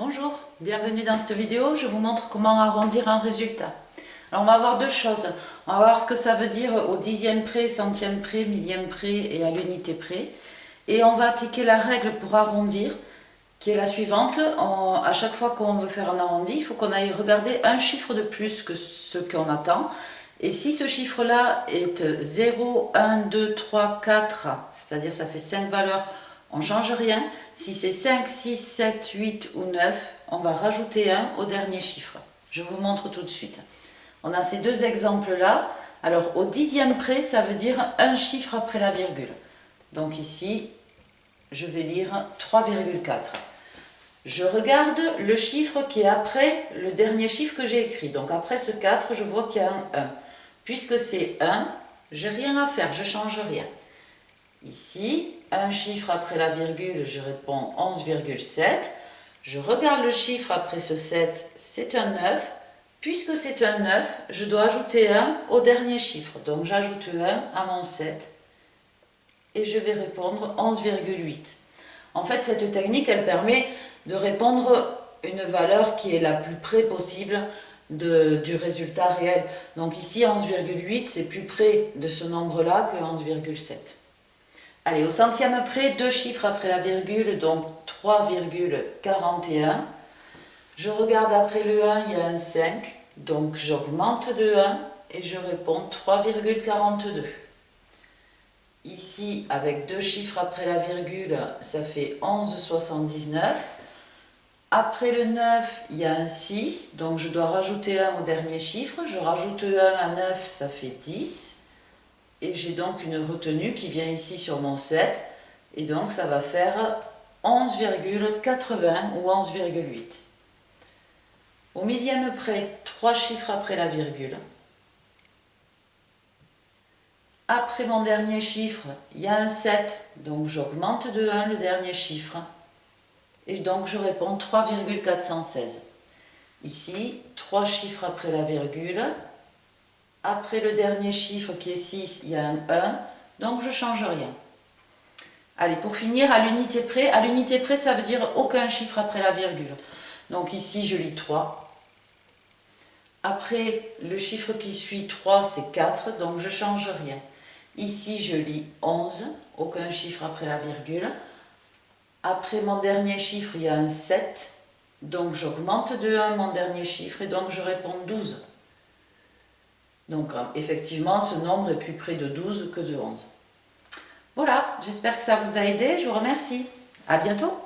Bonjour, bienvenue dans cette vidéo. Je vous montre comment arrondir un résultat. Alors on va voir deux choses. On va voir ce que ça veut dire au dixième près, centième près, millième près et à l'unité près. Et on va appliquer la règle pour arrondir, qui est la suivante. À chaque fois qu'on veut faire un arrondi, il faut qu'on aille regarder un chiffre de plus que ce qu'on attend. Et si ce chiffre-là est 0, 1, 2, 3, 4, c'est-à-dire ça fait 5 valeurs, on ne change rien. Si c'est 5, 6, 7, 8 ou 9, on va rajouter 1 au dernier chiffre. Je vous montre tout de suite. On a ces deux exemples-là. Alors au dixième près, ça veut dire un chiffre après la virgule. Donc ici, je vais lire 3,4. Je regarde le chiffre qui est après le dernier chiffre que j'ai écrit. Donc après ce 4, je vois qu'il y a un 1. Puisque c'est 1, j'ai rien à faire, je ne change rien. Ici, un chiffre après la virgule, je réponds 11,7. Je regarde le chiffre après ce 7, c'est un 9. Puisque c'est un 9, je dois ajouter 1 au dernier chiffre. Donc j'ajoute 1 à mon 7 et je vais répondre 11,8. En fait, cette technique, elle permet de répondre une valeur qui est la plus près possible du résultat réel. Donc ici, 11,8, c'est plus près de ce nombre-là que 11,7. Allez, au centième près, deux chiffres après la virgule, donc 3,41. Je regarde après le 1, il y a un 5, donc j'augmente de 1 et je réponds 3,42. Ici, avec deux chiffres après la virgule, ça fait 11,79. Après le 9, il y a un 6, donc je dois rajouter 1 au dernier chiffre. Je rajoute 1 à 9, ça fait 10. Et j'ai donc une retenue qui vient ici sur mon 7. Et donc ça va faire 11,80 ou 11,8. Au millième près, trois chiffres après la virgule. Après mon dernier chiffre, il y a un 7, donc j'augmente de 1 le dernier chiffre. Et donc je réponds 3,416. Ici, trois chiffres après la virgule. Après le dernier chiffre qui est 6, il y a un 1, donc je ne change rien. Allez, pour finir, à l'unité près, ça veut dire aucun chiffre après la virgule. Donc ici, je lis 3. Après, le chiffre qui suit 3, c'est 4, donc je ne change rien. Ici, je lis 11, aucun chiffre après la virgule. Après mon dernier chiffre, il y a un 7, donc j'augmente de 1 mon dernier chiffre et donc je réponds 12. Donc effectivement, ce nombre est plus près de 12 que de 11. Voilà, j'espère que ça vous a aidé, je vous remercie. À bientôt.